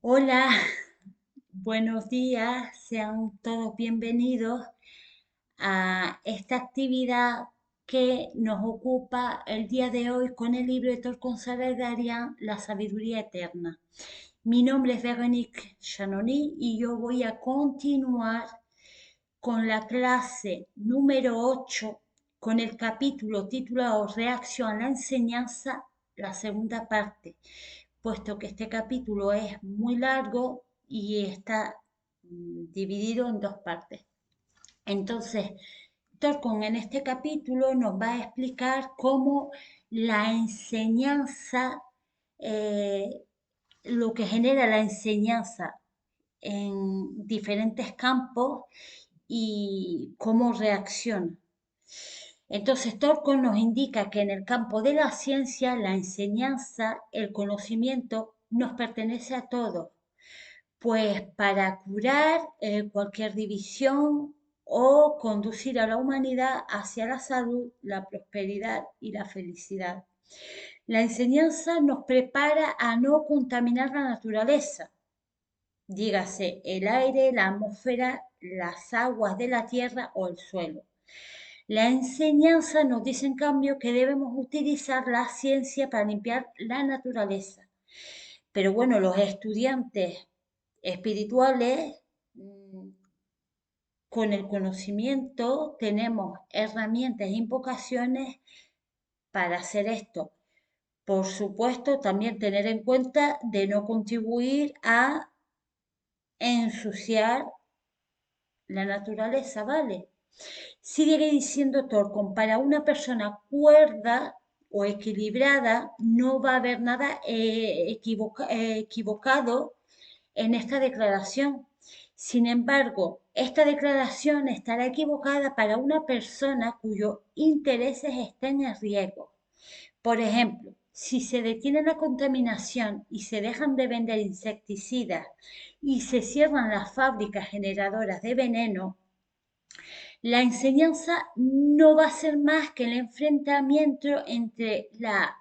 Hola, buenos días, sean todos bienvenidos a esta actividad que nos ocupa el día de hoy con el libro de Torcon Saladaria, La sabiduría eterna. Mi nombre es Veronique Chanoni y yo voy a continuar con la clase número 8 con el capítulo titulado Reacción a la enseñanza, la segunda parte, puesto que este capítulo es muy largo y está dividido en dos partes. Entonces, Torcon en este capítulo nos va a explicar cómo la enseñanza, eh, lo que genera la enseñanza en diferentes campos y cómo reacciona. Entonces, Torcon nos indica que en el campo de la ciencia, la enseñanza, el conocimiento nos pertenece a todos, pues para curar cualquier división o conducir a la humanidad hacia la salud, la prosperidad y la felicidad. La enseñanza nos prepara a no contaminar la naturaleza, dígase el aire, la atmósfera, las aguas de la tierra o el suelo. La enseñanza nos dice en cambio que debemos utilizar la ciencia para limpiar la naturaleza. Pero bueno, los estudiantes espirituales, con el conocimiento, tenemos herramientas e invocaciones para hacer esto. Por supuesto, también tener en cuenta de no contribuir a ensuciar la naturaleza, ¿vale? Sigue diciendo Torcon, para una persona cuerda o equilibrada no va a haber nada equivocado en esta declaración. Sin embargo, esta declaración estará equivocada para una persona cuyos intereses estén en riesgo. Por ejemplo, si se detiene la contaminación y se dejan de vender insecticidas y se cierran las fábricas generadoras de veneno, la enseñanza no va a ser más que el enfrentamiento entre la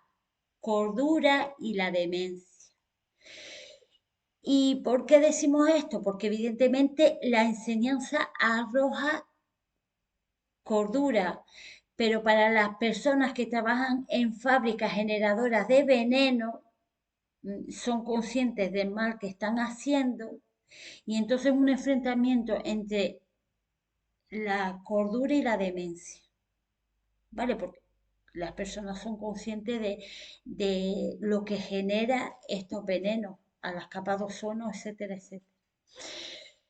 cordura y la demencia. ¿Y por qué decimos esto? Porque evidentemente la enseñanza arroja cordura, pero para las personas que trabajan en fábricas generadoras de veneno, son conscientes del mal que están haciendo y entonces un enfrentamiento entre la cordura y la demencia. ¿Vale? Porque las personas son conscientes de lo que genera estos venenos a las capas de ozono, etcétera, etcétera.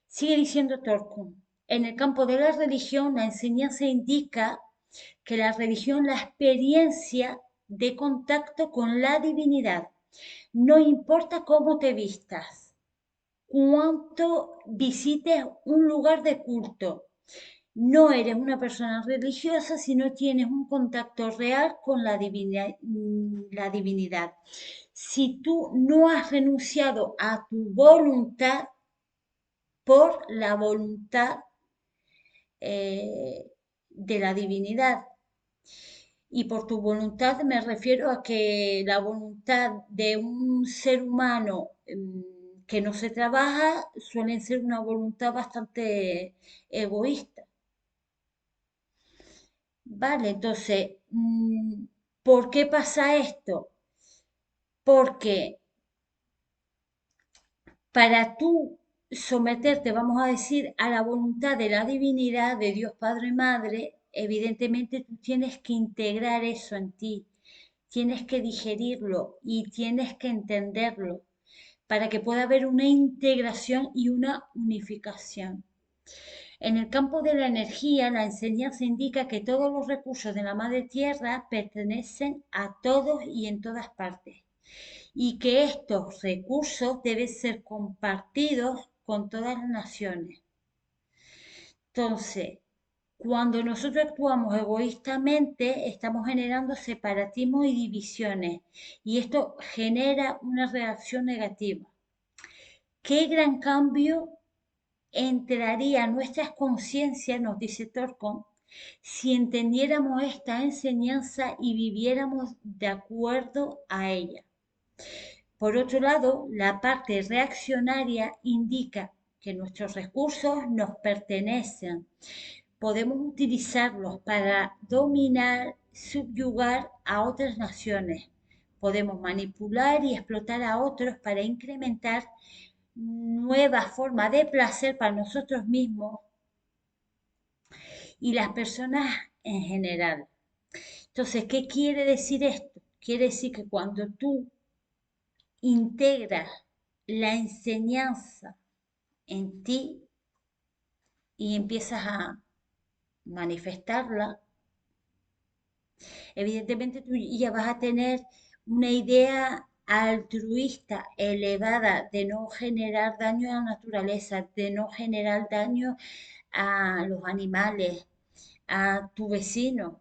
Sigue diciendo Torcon, en el campo de la religión, la enseñanza indica que la religión, la experiencia de contacto con la divinidad, no importa cómo te vistas, cuánto visites un lugar de culto, no eres una persona religiosa si no tienes un contacto real con la divinidad. Si tú no has renunciado a tu voluntad por la voluntad de la divinidad. Y por tu voluntad me refiero a que la voluntad de un ser humano que no se trabaja suele ser una voluntad bastante egoísta. Vale, entonces, ¿por qué pasa esto? Porque para tú someterte, vamos a decir, a la voluntad de la divinidad, de Dios Padre y Madre, evidentemente tú tienes que integrar eso en ti, tienes que digerirlo y tienes que entenderlo para que pueda haber una integración y una unificación. En el campo de la energía, la enseñanza indica que todos los recursos de la Madre Tierra pertenecen a todos y en todas partes, y que estos recursos deben ser compartidos con todas las naciones. Entonces, cuando nosotros actuamos egoístamente, estamos generando separatismo y divisiones, y esto genera una reacción negativa. ¿Qué gran cambio entraría a nuestras conciencias, nos dice Torcon, si entendiéramos esta enseñanza y viviéramos de acuerdo a ella? Por otro lado, la parte reaccionaria indica que nuestros recursos nos pertenecen. Podemos utilizarlos para dominar, subyugar a otras naciones. Podemos manipular y explotar a otros para incrementar nuevas formas de placer para nosotros mismos y las personas en general. Entonces, ¿qué quiere decir esto? Quiere decir que cuando tú integras la enseñanza en ti y empiezas a manifestarla, evidentemente tú ya vas a tener una idea altruista, elevada, de no generar daño a la naturaleza, de no generar daño a los animales, a tu vecino.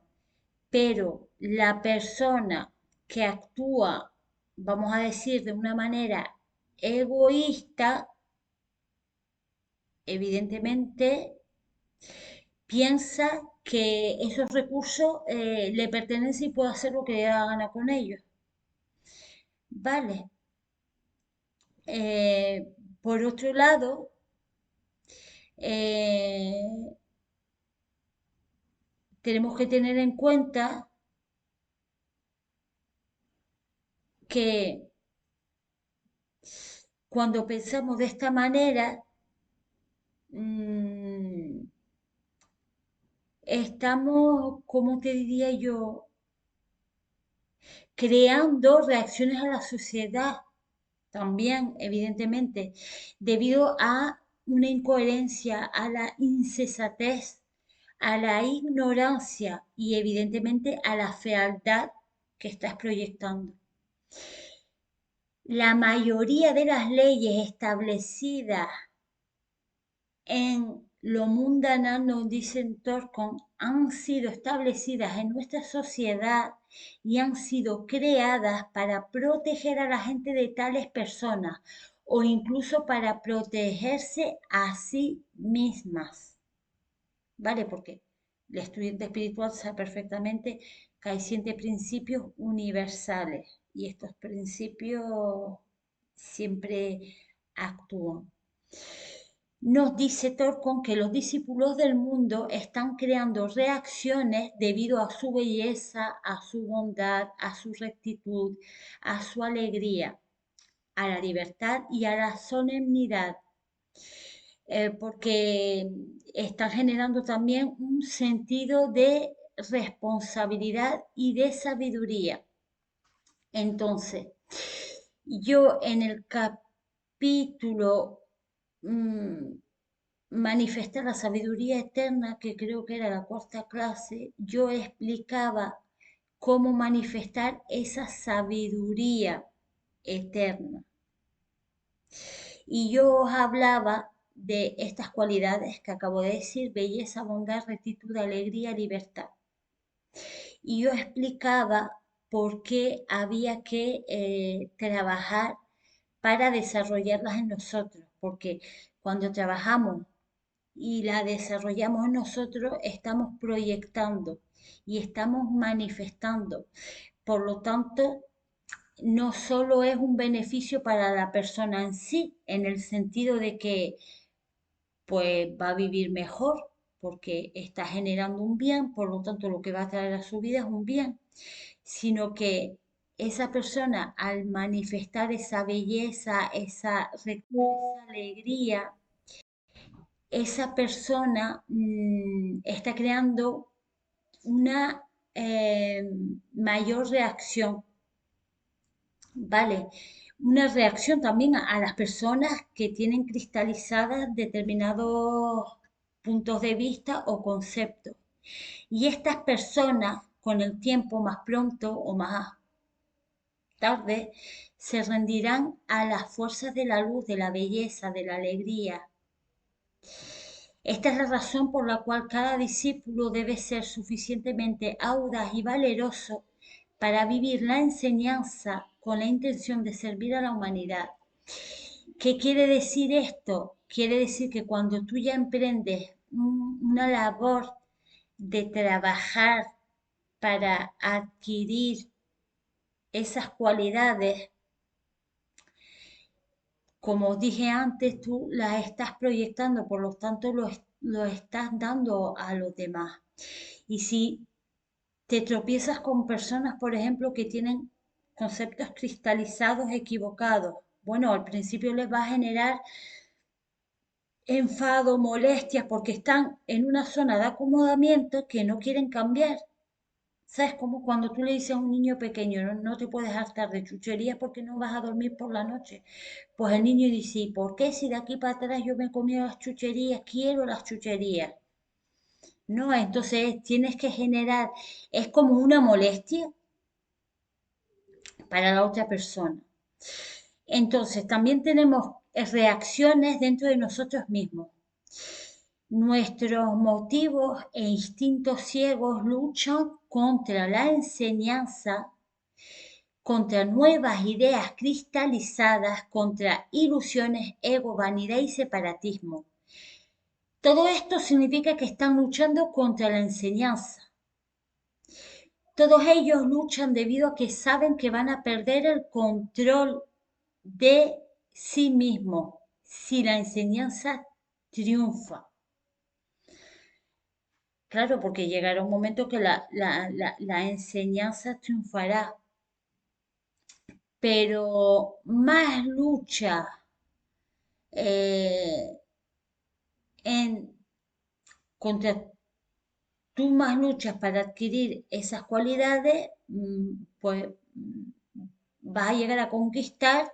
Pero la persona que actúa, vamos a decir, de una manera egoísta, evidentemente piensa que esos recursos le pertenecen y puede hacer lo que le da la gana con ellos. Vale. Eh, por otro lado, eh, tenemos que tener en cuenta que cuando pensamos de esta manera, mm, estamos, ¿cómo te diría yo? Creando reacciones a la sociedad también, evidentemente, debido a una incoherencia, a la insensatez, a la ignorancia y evidentemente a la fealdad que estás proyectando. La mayoría de las leyes establecidas en lo mundanal, dicen Torcon, han sido establecidas en nuestra sociedad y han sido creadas para proteger a la gente de tales personas o incluso para protegerse a sí mismas. ¿Vale? Porque el estudiante espiritual sabe perfectamente que hay 7 principios universales y estos principios siempre actúan. Nos dice Torcon que los discípulos del mundo están creando reacciones debido a su belleza, a su bondad, a su rectitud, a su alegría, a la libertad y a la solemnidad, porque están generando también un sentido de responsabilidad y de sabiduría. Entonces, yo en el capítulo manifestar la sabiduría eterna, que creo que era la cuarta clase, yo explicaba cómo manifestar esa sabiduría eterna. Y yo os hablaba de estas cualidades que acabo de decir: belleza, bondad, rectitud, alegría, libertad. Y yo explicaba por qué había que trabajar para desarrollarlas en nosotros, porque cuando trabajamos y la desarrollamos nosotros, estamos proyectando y estamos manifestando. Por lo tanto, no solo es un beneficio para la persona en sí, en el sentido de que pues va a vivir mejor porque está generando un bien, por lo tanto lo que va a traer a su vida es un bien, sino que esa persona al manifestar esa belleza, esa alegría, esa persona está creando una mayor reacción, ¿vale? Una reacción también a las personas que tienen cristalizadas determinados puntos de vista o conceptos. Y estas personas, con el tiempo, más pronto o más tarde, se rendirán a las fuerzas de la luz, de la belleza, de la alegría. Esta es la razón por la cual cada discípulo debe ser suficientemente audaz y valeroso para vivir la enseñanza con la intención de servir a la humanidad. ¿Qué quiere decir esto? Quiere decir que cuando tú ya emprendes una labor de trabajar para adquirir esas cualidades, como os dije antes, tú las estás proyectando, por lo tanto lo estás dando a los demás. Y si te tropiezas con personas, por ejemplo, que tienen conceptos cristalizados equivocados, bueno, al principio les va a generar enfado, molestias, porque están en una zona de acomodamiento que no quieren cambiar. ¿Sabes? Como cuando tú le dices a un niño pequeño, no, no te puedes hartar de chucherías porque no vas a dormir por la noche. Pues el niño dice, ¿y por qué si de aquí para atrás yo me he comido las chucherías, quiero las chucherías? No, entonces tienes que generar, es como una molestia para la otra persona. Entonces también tenemos reacciones dentro de nosotros mismos. Nuestros motivos e instintos ciegos luchan contra la enseñanza, contra nuevas ideas cristalizadas, contra ilusiones, ego, vanidad y separatismo. Todo esto significa que están luchando contra la enseñanza. Todos ellos luchan debido a que saben que van a perder el control de sí mismos si la enseñanza triunfa. Claro, porque llegará un momento que la enseñanza triunfará, pero más lucha eh, en, contra tú más luchas para adquirir esas cualidades, pues vas a llegar a conquistar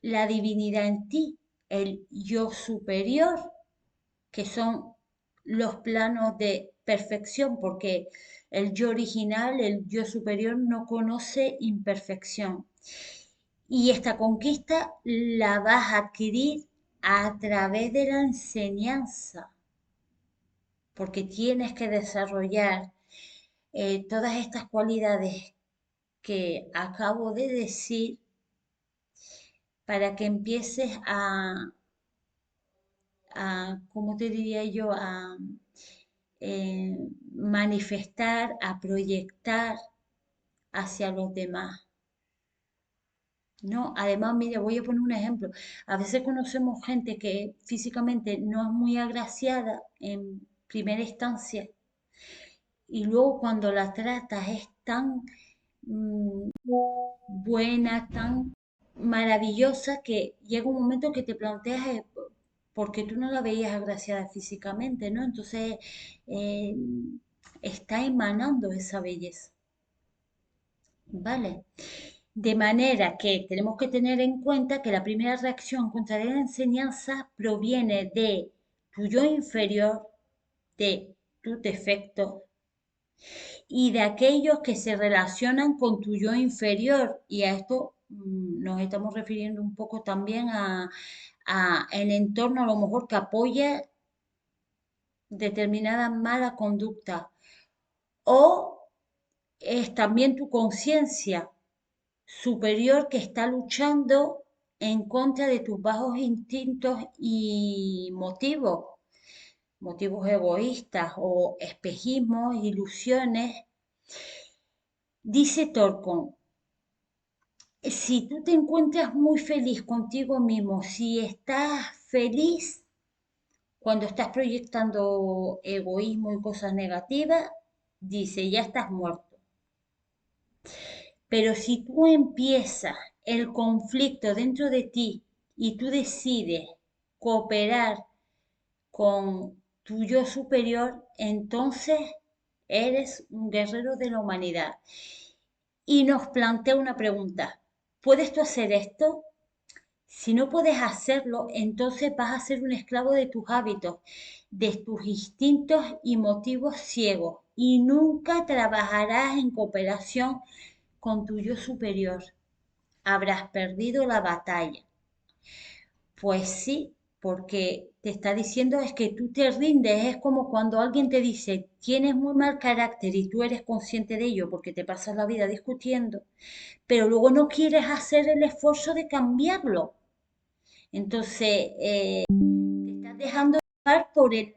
la divinidad en ti, el yo superior, que son los planos de perfección, porque el yo original, el yo superior, no conoce imperfección. Y esta conquista la vas a adquirir a través de la enseñanza, porque tienes que desarrollar todas estas cualidades que acabo de decir para que empieces ¿cómo te diría yo? A manifestar, a proyectar hacia los demás. ¿No? Además, mire, voy a poner un ejemplo. A veces conocemos gente que físicamente no es muy agraciada en primera instancia y luego cuando la tratas es tan mm, buena, tan maravillosa que llega un momento que te planteas por qué tú no la veías agraciada físicamente, ¿no? Entonces eh, está emanando esa belleza, ¿vale? De manera que tenemos que tener en cuenta que la primera reacción contra la enseñanza proviene de tu yo inferior, de tu defecto y de aquellos que se relacionan con tu yo inferior. Y a esto nos estamos refiriendo un poco también a el entorno a lo mejor que apoya determinada mala conducta. O es también tu conciencia superior que está luchando en contra de tus bajos instintos y motivos egoístas o espejismos, ilusiones. Dice Torcon, si tú te encuentras muy feliz contigo mismo, si estás feliz cuando estás proyectando egoísmo y cosas negativas, dice, ya estás muerto. Pero si tú empiezas el conflicto dentro de ti y tú decides cooperar con tu yo superior, entonces eres un guerrero de la humanidad. Y nos plantea una pregunta, ¿puedes tú hacer esto? Si no puedes hacerlo, entonces vas a ser un esclavo de tus hábitos, de tus instintos y motivos ciegos y nunca trabajarás en cooperación con tu yo superior. Habrás perdido la batalla. Pues sí, porque te está diciendo es que tú te rindes, es como cuando alguien te dice, tienes muy mal carácter y tú eres consciente de ello porque te pasas la vida discutiendo, pero luego no quieres hacer el esfuerzo de cambiarlo. Entonces, te estás dejando llevar por el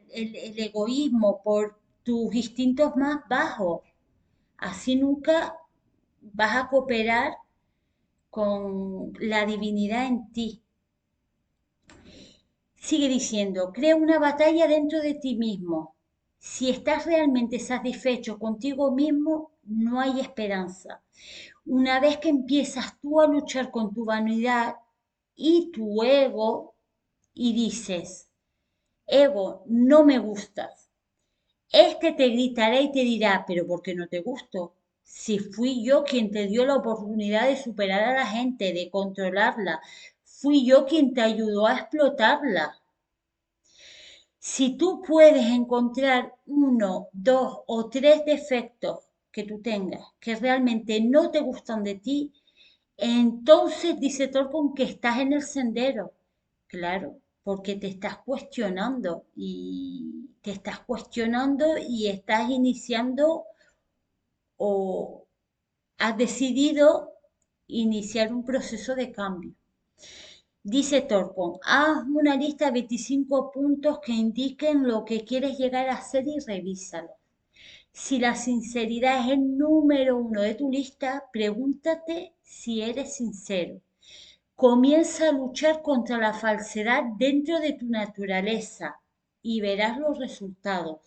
egoísmo, por tus instintos más bajos. Así nunca vas a cooperar con la divinidad en ti. Sigue diciendo, crea una batalla dentro de ti mismo. Si estás realmente satisfecho contigo mismo, no hay esperanza. Una vez que empiezas tú a luchar con tu vanidad y tu ego y dices, ego, no me gustas. Este te gritará y te dirá, pero ¿por qué no te gusto? Si fui yo quien te dio la oportunidad de superar a la gente, de controlarla, fui yo quien te ayudó a explotarla. Si tú puedes encontrar uno, dos o tres defectos que tú tengas que realmente no te gustan de ti, entonces dice Tolkien que estás en el sendero. Claro, porque te estás cuestionando y estás iniciando o has decidido iniciar un proceso de cambio. Dice Torcon, haz una lista de 25 puntos que indiquen lo que quieres llegar a hacer y revísalo. Si la sinceridad es el número uno de tu lista, pregúntate si eres sincero. Comienza a luchar contra la falsedad dentro de tu naturaleza y verás los resultados.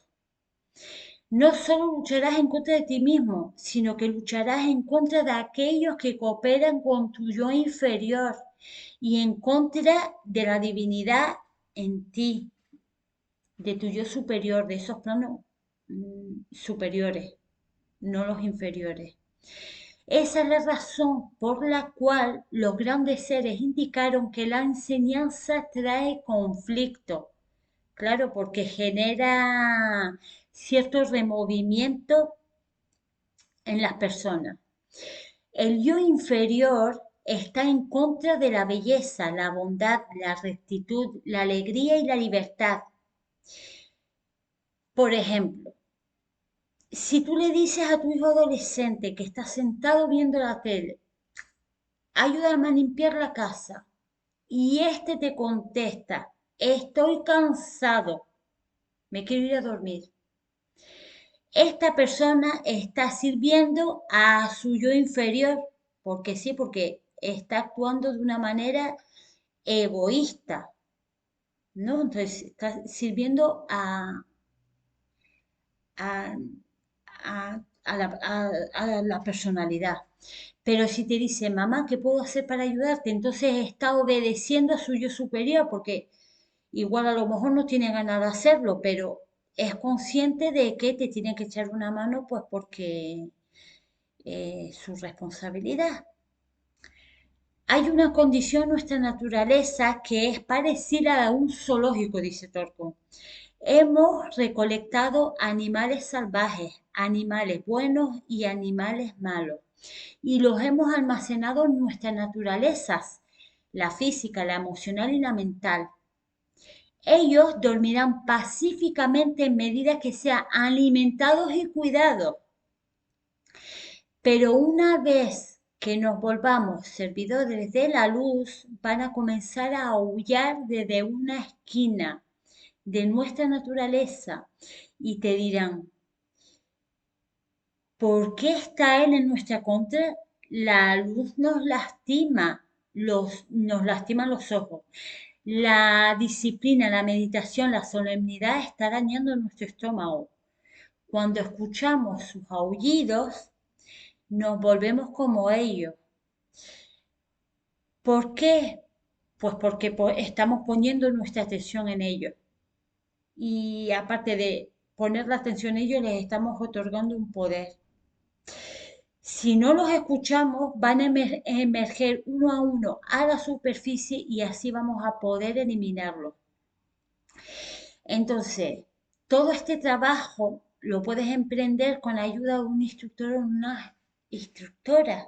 No solo lucharás en contra de ti mismo, sino que lucharás en contra de aquellos que cooperan con tu yo inferior y en contra de la divinidad en ti, de tu yo superior, de esos planos superiores, no los inferiores. Esa es la razón por la cual los grandes seres indicaron que la enseñanza trae conflicto. Claro, porque genera cierto removimiento en las personas. El yo inferior está en contra de la belleza, la bondad, la rectitud, la alegría y la libertad. Por ejemplo, si tú le dices a tu hijo adolescente que está sentado viendo la tele, ayúdame a limpiar la casa, y este te contesta, estoy cansado, me quiero ir a dormir. Esta persona está sirviendo a su yo inferior, porque sí, porque está actuando de una manera egoísta, ¿no? Entonces está sirviendo a, a la personalidad. Pero si te dice, mamá, ¿qué puedo hacer para ayudarte? Entonces está obedeciendo a su yo superior, porque igual a lo mejor no tiene ganas de hacerlo, pero es consciente de que te tiene que echar una mano, pues porque su responsabilidad. Hay una condición en nuestra naturaleza que es parecida a un zoológico, dice Torco. Hemos recolectado animales salvajes, animales buenos y animales malos, y los hemos almacenado en nuestras naturalezas, la física, la emocional y la mental. Ellos dormirán pacíficamente en medida que sean alimentados y cuidados. Pero una vez que nos volvamos servidores de la luz, van a comenzar a aullar desde una esquina de nuestra naturaleza y te dirán, ¿por qué está Él en nuestra contra? La luz nos lastima, nos lastiman los ojos. La disciplina, la meditación, la solemnidad está dañando nuestro estómago. Cuando escuchamos sus aullidos, nos volvemos como ellos. ¿Por qué? Pues porque estamos poniendo nuestra atención en ellos. Y aparte de poner la atención en ellos, les estamos otorgando un poder. Si no los escuchamos, van a emerger uno a uno a la superficie y así vamos a poder eliminarlos. Entonces, todo este trabajo lo puedes emprender con la ayuda de un instructor o una instructora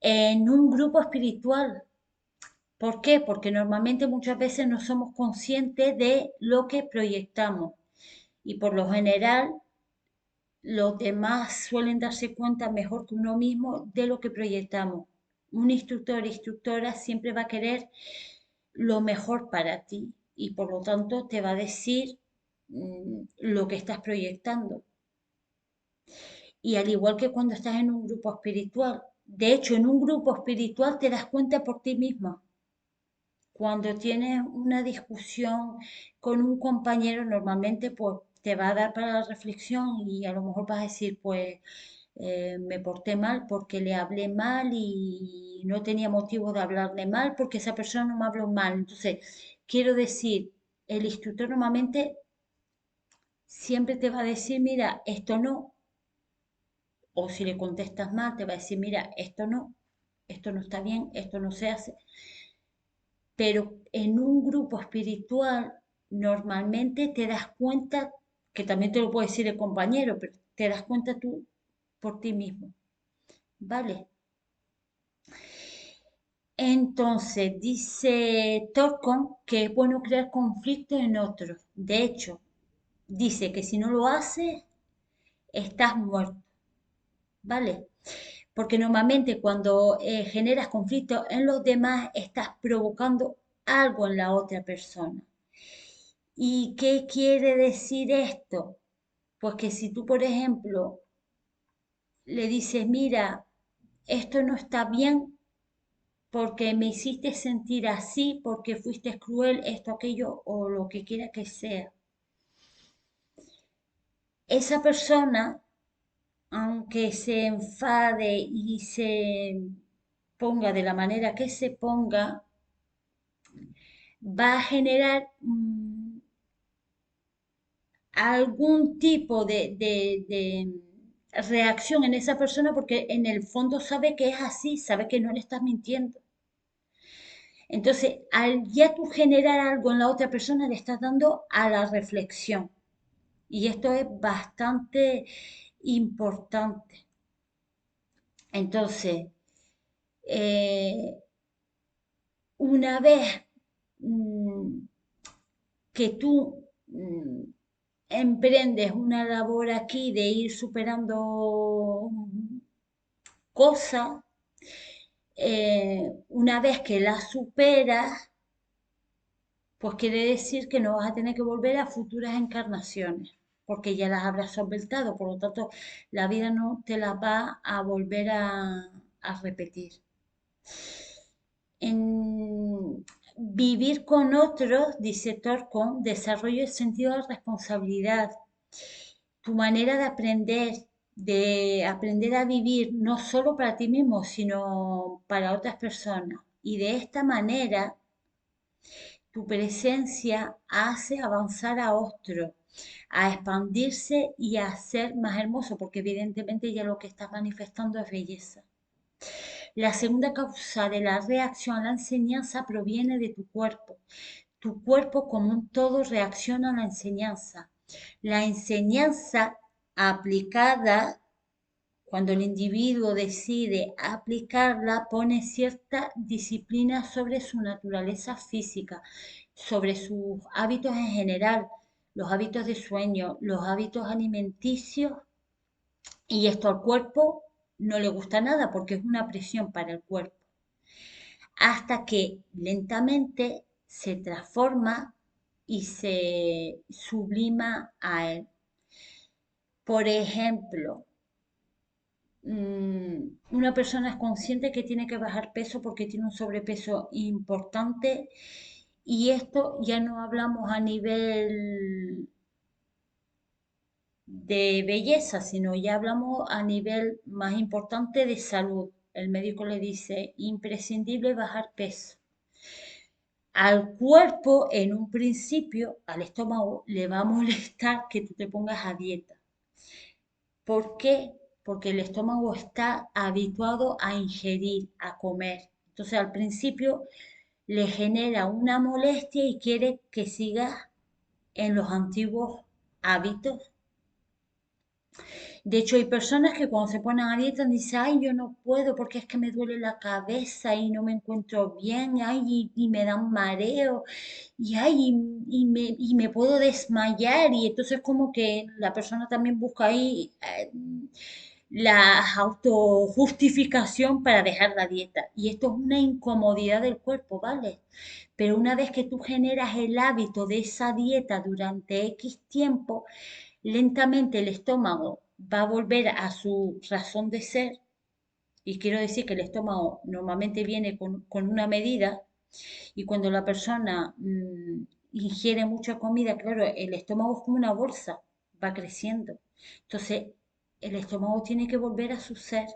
en un grupo espiritual. ¿Por qué? Porque normalmente muchas veces no somos conscientes de lo que proyectamos y por lo general los demás suelen darse cuenta mejor que uno mismo de lo que proyectamos. Un instructor o instructora siempre va a querer lo mejor para ti y por lo tanto te va a decir lo que estás proyectando. Y al igual que cuando estás en un grupo espiritual, de hecho en un grupo espiritual te das cuenta por ti misma. cuando tienes una discusión con un compañero, normalmente pues te va a dar para la reflexión y a lo mejor vas a decir, pues me porté mal porque le hablé mal y no tenía motivo de hablarle mal porque esa persona no me habló mal. Entonces, quiero decir, el instructor normalmente siempre te va a decir, mira, esto no, o si le contestas mal, te va a decir, mira, esto no está bien, esto no se hace. Pero en un grupo espiritual normalmente te das cuenta, que también te lo puede decir el compañero, pero te das cuenta tú por ti mismo, ¿vale? Entonces, dice Torcon que es bueno crear conflicto en otros. De hecho, dice que si no lo haces, estás muerto, ¿vale? Porque normalmente cuando generas conflicto en los demás, estás provocando algo en la otra persona. ¿Y qué quiere decir esto? Pues que si tú, por ejemplo, le dices, mira, esto no está bien porque me hiciste sentir así, porque fuiste cruel, esto, aquello o lo que quiera que sea. Esa persona, aunque se enfade y se ponga de la manera que se ponga, va a generar algún tipo de reacción en esa persona porque en el fondo sabe que es así, sabe que no le estás mintiendo. Entonces, al ya tú generar algo en la otra persona, le estás dando a la reflexión. Y esto es bastante importante. Entonces, eh, una vez mm, que tú emprendes una labor aquí de ir superando cosas, una vez que la superas, pues quiere decir que no vas a tener que volver a futuras encarnaciones, porque ya las habrás solventado, por lo tanto, la vida no te las va a volver a repetir. En vivir con otros, dice Torcon, desarrollo el sentido de responsabilidad, tu manera de aprender a vivir no solo para ti mismo, sino para otras personas. Y de esta manera tu presencia hace avanzar a otro, a expandirse y a ser más hermoso, porque evidentemente ya lo que estás manifestando es belleza. La segunda causa de la reacción a la enseñanza proviene de tu cuerpo. Tu cuerpo como un todo reacciona a la enseñanza. La enseñanza aplicada, cuando el individuo decide aplicarla, pone cierta disciplina sobre su naturaleza física, sobre sus hábitos en general, los hábitos de sueño, los hábitos alimenticios, y esto al cuerpo no le gusta nada porque es una presión para el cuerpo, hasta que lentamente se transforma y se sublima a él. Por ejemplo, una persona es consciente que tiene que bajar peso porque tiene un sobrepeso importante y esto ya no hablamos a nivel de belleza, sino ya hablamos a nivel más importante de salud. El médico le dice, imprescindible bajar peso. Al cuerpo, en un principio, al estómago, le va a molestar que tú te pongas a dieta. ¿Por qué? Porque el estómago está habituado a ingerir, a comer. Entonces al principio le genera una molestia y quiere que sigas en los antiguos hábitos. De hecho, hay personas que cuando se ponen a dieta dicen, ay, yo no puedo porque es que me duele la cabeza y no me encuentro bien, ay, y me da un mareo, y ay, y me puedo desmayar. Y entonces como que la persona también busca ahí la autojustificación para dejar la dieta. Y esto es una incomodidad del cuerpo, ¿vale? Pero una vez que tú generas el hábito de esa dieta durante X tiempo, lentamente el estómago va a volver a su razón de ser. Y quiero decir que el estómago normalmente viene con una medida. Y cuando la persona ingiere mucha comida, claro, el estómago es como una bolsa, va creciendo. Entonces, el estómago tiene que volver a su ser.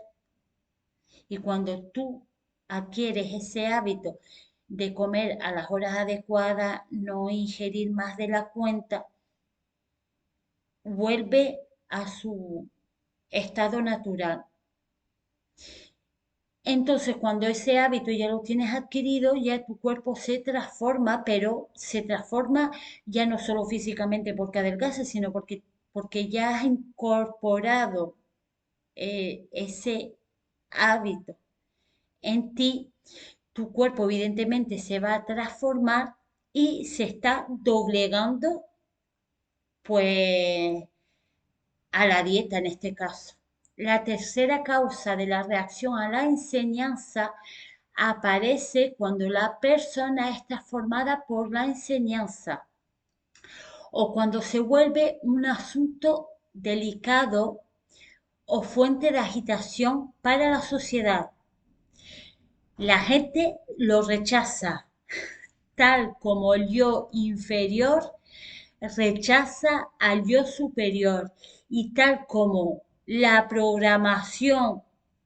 Y cuando tú adquieres ese hábito de comer a las horas adecuadas, no ingerir más de la cuenta, vuelve a su estado natural. Entonces, cuando ese hábito ya lo tienes adquirido, ya tu cuerpo se transforma, pero se transforma ya no solo físicamente porque adelgaces, sino porque ya has incorporado ese hábito en ti. Tu cuerpo evidentemente se va a transformar y se está doblegando, pues, a la dieta en este caso. La tercera causa de la reacción a la enseñanza aparece cuando la persona está formada por la enseñanza o cuando se vuelve un asunto delicado o fuente de agitación para la sociedad. La gente lo rechaza, tal como el yo inferior rechaza al yo superior y tal como la programación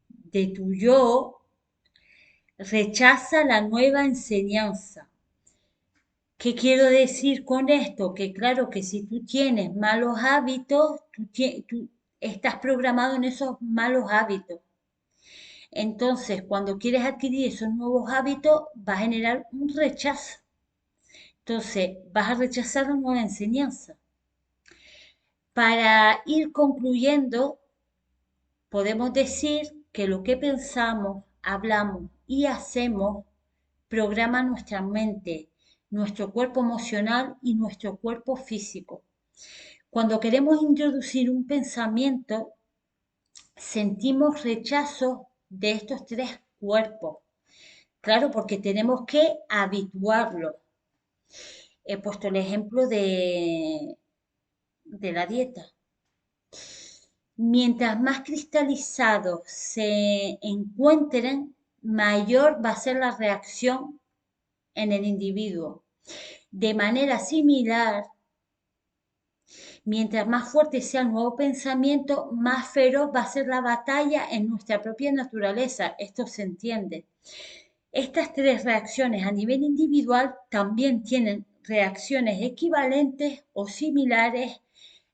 de tu yo rechaza la nueva enseñanza. ¿Qué quiero decir con esto? Que claro que si tú tienes malos hábitos, tú estás programado en esos malos hábitos. Entonces, cuando quieres adquirir esos nuevos hábitos, va a generar un rechazo. Entonces, vas a rechazar la nueva enseñanza. Para ir concluyendo, podemos decir que lo que pensamos, hablamos y hacemos programa nuestra mente, nuestro cuerpo emocional y nuestro cuerpo físico. Cuando queremos introducir un pensamiento, sentimos rechazo de estos tres cuerpos. Claro, porque tenemos que habituarlo. He puesto el ejemplo de la dieta. Mientras más cristalizados se encuentren, mayor va a ser la reacción en el individuo. De manera similar, mientras más fuerte sea el nuevo pensamiento, más feroz va a ser la batalla en nuestra propia naturaleza. Esto se entiende. Estas tres reacciones a nivel individual también tienen reacciones equivalentes o similares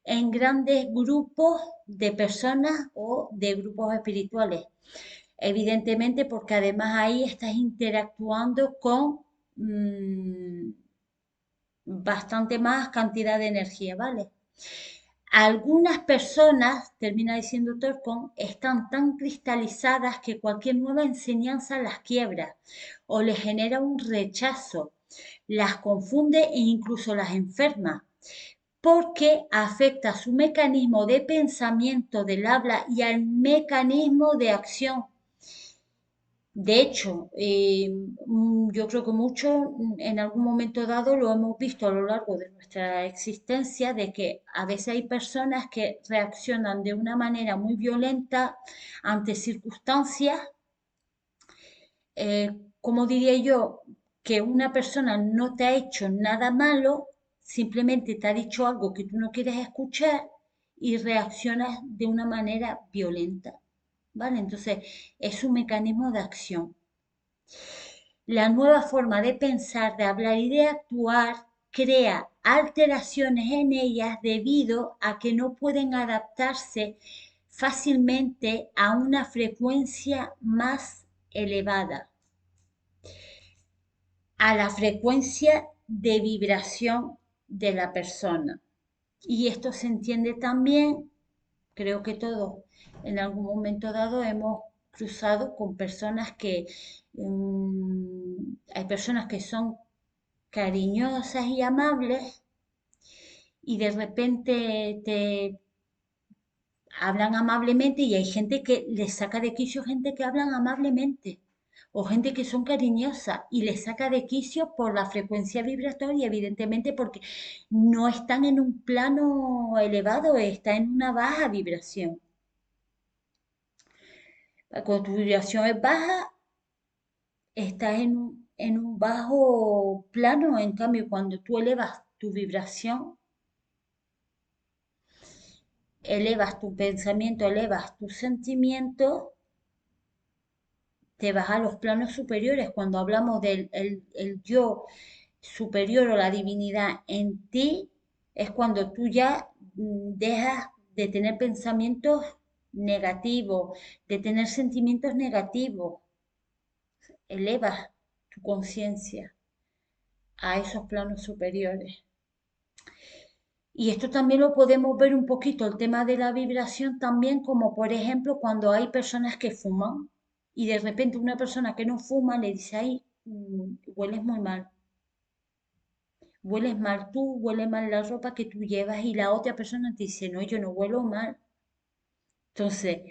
en grandes grupos de personas o de grupos espirituales. Evidentemente porque además ahí estás interactuando con bastante más cantidad de energía, ¿vale? Algunas personas, termina diciendo Torcon, están tan cristalizadas que cualquier nueva enseñanza las quiebra o les genera un rechazo, las confunde e incluso las enferma, porque afecta a su mecanismo de pensamiento del habla y al mecanismo de acción. De hecho, yo creo que muchos en algún momento dado lo hemos visto a lo largo de nuestra existencia, de que a veces hay personas que reaccionan de una manera muy violenta ante circunstancias, como diría yo, que una persona no te ha hecho nada malo, simplemente te ha dicho algo que tú no quieres escuchar y reaccionas de una manera violenta, ¿vale? Entonces, es un mecanismo de acción. La nueva forma de pensar, de hablar y de actuar crea alteraciones en ellas debido a que no pueden adaptarse fácilmente a una frecuencia más elevada, a la frecuencia de vibración de la persona. Y esto se entiende también, creo que todos en algún momento dado hemos cruzado con personas que hay personas que son cariñosas y amables y de repente te hablan amablemente y hay gente que les saca de quicio gente que hablan amablemente o gente que son cariñosas y les saca de quicio por la frecuencia vibratoria, evidentemente porque no están en un plano elevado, está en una baja vibración. Cuando tu vibración es baja, estás en un bajo plano. En cambio, cuando tú elevas tu vibración, elevas tu pensamiento, elevas tus sentimientos, te vas a los planos superiores. Cuando hablamos del el yo superior o la divinidad en ti, es cuando tú ya dejas de tener pensamientos negativos, de tener sentimientos negativos, elevas tu conciencia a esos planos superiores. Y esto también lo podemos ver un poquito, el tema de la vibración también, como por ejemplo cuando hay personas que fuman y de repente una persona que no fuma le dice, ay, hueles muy mal, hueles mal tú, huele mal la ropa que tú llevas y la otra persona te dice, no, yo no huelo mal. Entonces,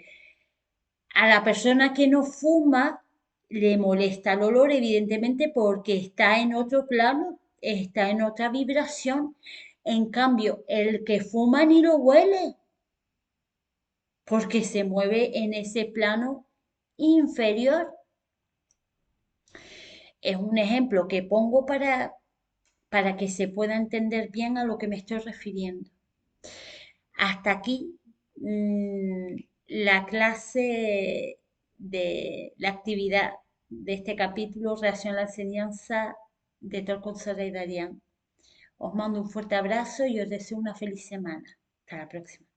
a la persona que no fuma le molesta el olor, evidentemente, porque está en otro plano, está en otra vibración. En cambio, el que fuma ni lo huele, porque se mueve en ese plano inferior. Es un ejemplo que pongo para que se pueda entender bien a lo que me estoy refiriendo. Hasta aquí la clase de la actividad de este capítulo, Reacción a la enseñanza de Torco y Darián. Os mando un fuerte abrazo y os deseo una feliz semana. Hasta la próxima.